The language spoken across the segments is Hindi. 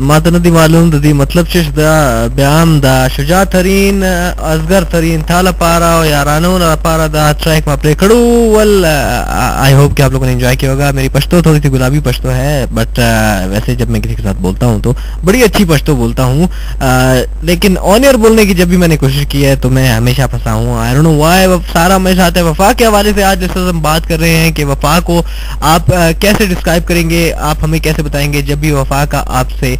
मातनदी मालूम ददी मतलब चिश दा बयान दा शुजा तरीन असगर तरीन थाला पारा और यारानो ना पारा दा ट्रैक में प्ले करूँ वेल आई होप कि आप लोगों ने एंजॉय किया होगा। मेरी पश्तो थोड़ी सी गुलाबी पश्तो है बट वैसे जब मैं किसी के साथ बोलता हूँ तो बड़ी अच्छी पश्तो बोलता हूँ, लेकिन ऑन एयर बोलने की जब भी मैंने कोशिश की है तो मैं हमेशा फंसा हूँ। आई डोंट नो व्हाई सारा हमेशा आता है। वफा के हवाले से आज जैसे हम बात कर रहे हैं कि वफा को आप कैसे डिस्क्राइब करेंगे, आप हमें कैसे बताएंगे। जब भी वफा का आपसे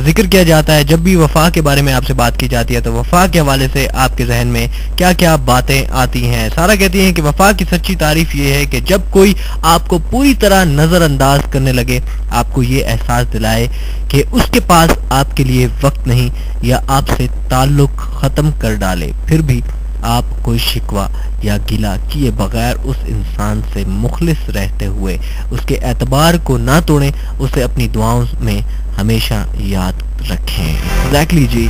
जिक्र किया जाता है, जब भी वफा के बारे में आपसे बात की जाती है तो वफा के हवाले से आपके जहन में क्या क्या बातें आती हैं। सारा कहती हैं कि वफा की सच्ची तारीफ ये है कि जब कोई आपको पूरी तरह नजरअंदाज करने लगे, आपको ये एहसास दिलाए कि उसके पास आपके लिए वक्त नहीं या आपसे ताल्लुक खत्म कर डाले, फिर भी आप कोई शिकवा या गिला किए बगैर उस इंसान से मुखलिस रहते हुए उसके एतबार को ना तोड़ें, उसे अपनी दुआओं में हमेशा याद रखें। एग्जैक्टली जी,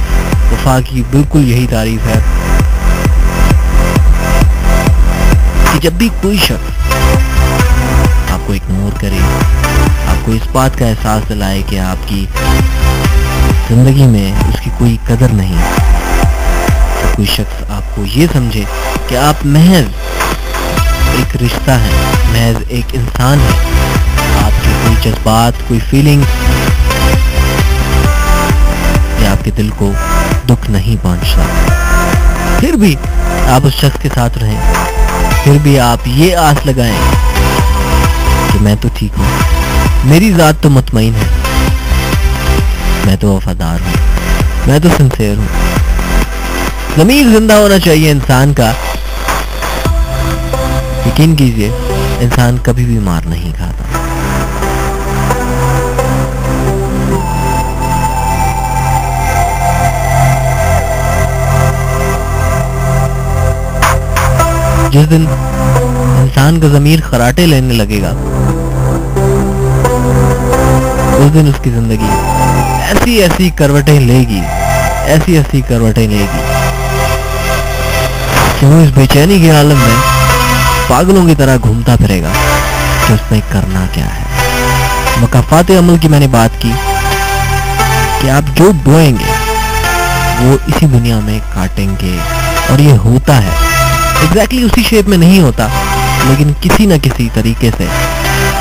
वफा की बिल्कुल यही तारीफ है कि जब भी कोई शख्स आपको इग्नोर करे, आपको इस बात का एहसास दिलाए कि आपकी जिंदगी में उसकी कोई कदर नहीं, कोई शख्स आपको ये समझे कि आप महज एक रिश्ता है, महज एक इंसान है, आपके कोई जज्बात, कोई फीलिंग या आपके दिल को दुख नहीं पहुंचता, फिर भी आप उस शख्स के साथ रहें, फिर भी आप ये आस लगाएं कि मैं तो ठीक हूँ, मेरी जात तो मुतमईन है, मैं तो वफादार हूँ, मैं तो सिंसियर हूँ। ज़मीर जिंदा होना चाहिए इंसान का। यकीन कीजिए इंसान कभी भी मार नहीं खाता। जिस दिन इंसान का ज़मीर खराटे लेने लगेगा उस दिन उसकी जिंदगी ऐसी ऐसी करवटें लेगी, ऐसी ऐसी करवटें लेगी कि वो इस बेचैनी के आलम में पागलों की तरह घूमता फिरेगा कि उसने करना क्या है। मकाफात अमल की मैंने बात की कि आप जो बोएंगे वो इसी दुनिया में काटेंगे, और ये होता है एग्जैक्टली उसी शेप में नहीं होता, लेकिन किसी न किसी तरीके से,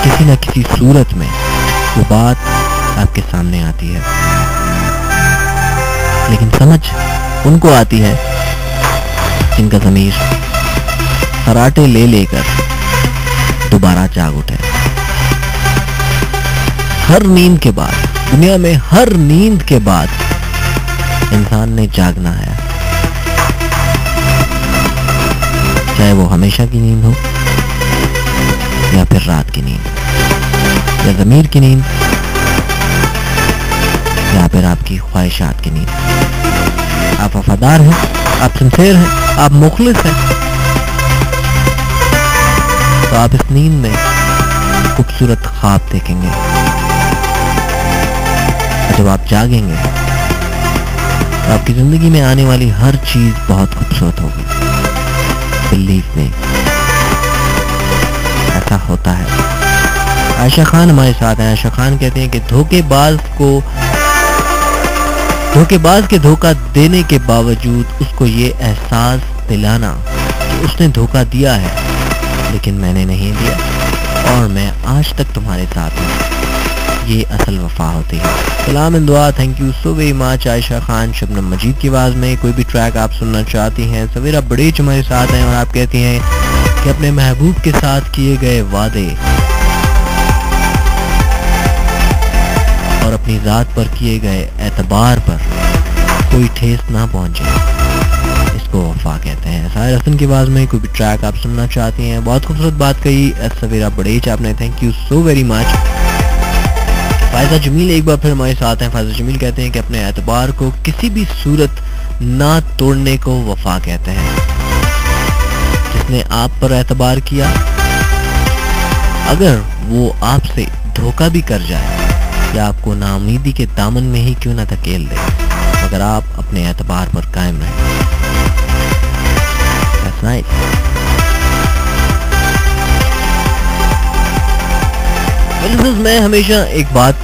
किसी न किसी सूरत में वो बात आपके सामने आती है। लेकिन समझ उनको आती है जिनका ज़मीर खराटे ले लेकर दोबारा जाग उठे। हर नींद के बाद, दुनिया में हर नींद के बाद इंसान ने जागना है, चाहे वो हमेशा की नींद हो या फिर रात की नींद, या ज़मीर की नींद या फिर आपकी ख्वाहिशात की नींद। आप वफादार हैं, आप सिंसियर हैं, आप मुखलिस हैं, तो आप इस नींद में खूबसूरत ख्वाब देखेंगे, और जब आप जागेंगे तो आपकी जिंदगी में आने वाली हर चीज बहुत खूबसूरत होगी। बिलीव मी, ऐसा होता है। आयशा खान हमारे साथ हैं। आयशा खान कहते हैं कि धोखेबाज के धोखा देने के बावजूद उसको ये एहसास दिलाना कि उसने धोखा दिया है लेकिन मैंने नहीं दिया और मैं आज तक तुम्हारे साथ हूँ, ये असल वफा होती है। सलाम इन दुआ, thank you so very much Aisha Khan. Shabnam Majeed की आवाज़ में कोई भी ट्रैक आप सुनना चाहती हैं। सवेरा बड़ेच हमारे साथ हैं और आप कहती हैं कि अपने महबूब के साथ किए गए वादे और अपनी ज़ात पर किए गए एतबार पर कोई ठेस ना पहुंचे, इसको वफा कहते हैं। साहिर हसन की आवाज़ में कोई भी ट्रैक आप सुनना चाहती हैं। बहुत खूबसूरत बात कही सवेरा बड़ेच आपने, thank you so very much. Faiza Jameel एक बार फिर हमारे साथ हैं। फायजा जमील कहते हैं कि अपने एतबार को किसी भी सूरत ना तोड़ने को वफा कहते हैं। जिसने आप पर एतबार किया, अगर वो आपसे धोखा भी कर जाए या आपको नाउमीदी के दामन में ही क्यों ना धकेल दे, मगर आप अपने एतबार पर कायम रहें। That's nice. मैं हमेशा एक बात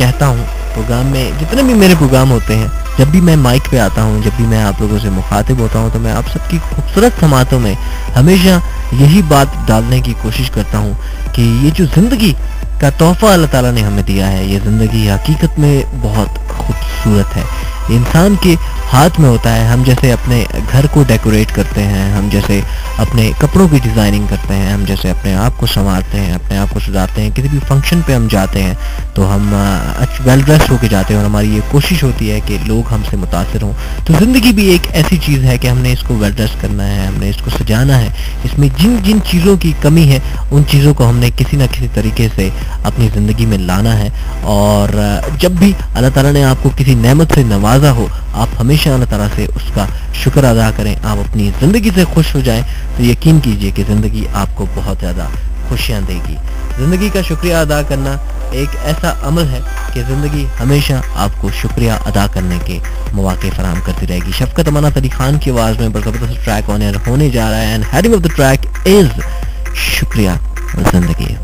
कहता हूँ प्रोग्राम में, जितने भी मेरे प्रोग्राम होते हैं, जब भी मैं माइक पे आता हूँ, जब भी मैं आप लोगों से मुखातिब होता हूँ, तो मैं आप सबकी खूबसूरत समातों में हमेशा यही बात डालने की कोशिश करता हूँ कि ये जो ज़िंदगी का तोहफा अल्लाह ताला ने हमें दिया है, ये ज़िंदगी हकीकत में बहुत खूबसूरत है। इंसान के हाथ में होता है। हम जैसे अपने घर को डेकोरेट करते हैं, हम जैसे अपने कपड़ों की डिज़ाइनिंग करते हैं, हम जैसे अपने आप को संवारते हैं, अपने आप को सजाते हैं, किसी भी फंक्शन पे हम जाते हैं तो हम वेल ड्रेस होके जाते हैं और हमारी ये कोशिश होती है कि लोग हमसे मुतासिर हों। तो ज़िंदगी भी एक ऐसी चीज़ है कि हमने इसको वेल ड्रेस करना है, हमने इसको सजाना है। इसमें जिन जिन चीज़ों की कमी है उन चीज़ों को हमने किसी ना किसी तरीके से अपनी ज़िंदगी में लाना है। और जब भी अल्लाह ताला ने आपको किसी नेमत से नवाजा हो, आप हमेशा अल्लाह ताला से उसका शुक्र अदा करें, आप अपनी ज़िंदगी से खुश हो जाएं, तो यकीन कीजिए कि ज़िंदगी आपको बहुत ज़्यादा खुशियाँ देगी। ज़िंदगी का शुक्रिया अदा करना एक ऐसा अमल है कि ज़िंदगी हमेशा आपको शुक्रिया अदा करने के मौके फराहम करती रहेगी। शफकत अमानत अली खान की आवाज़ में ज़बरदस्त ट्रैक ऑन एयर होने जा रहा है, and heading of the track is शुक्रिया ज़िंदगी।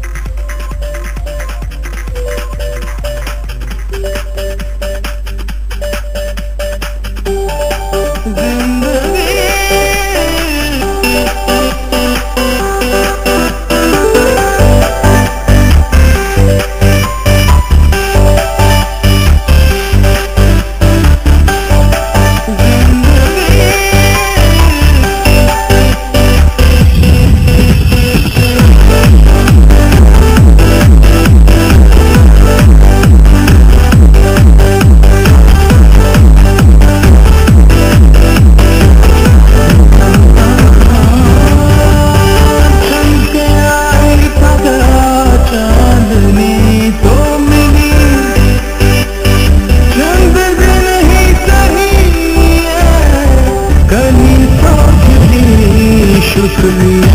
शुक्रिया।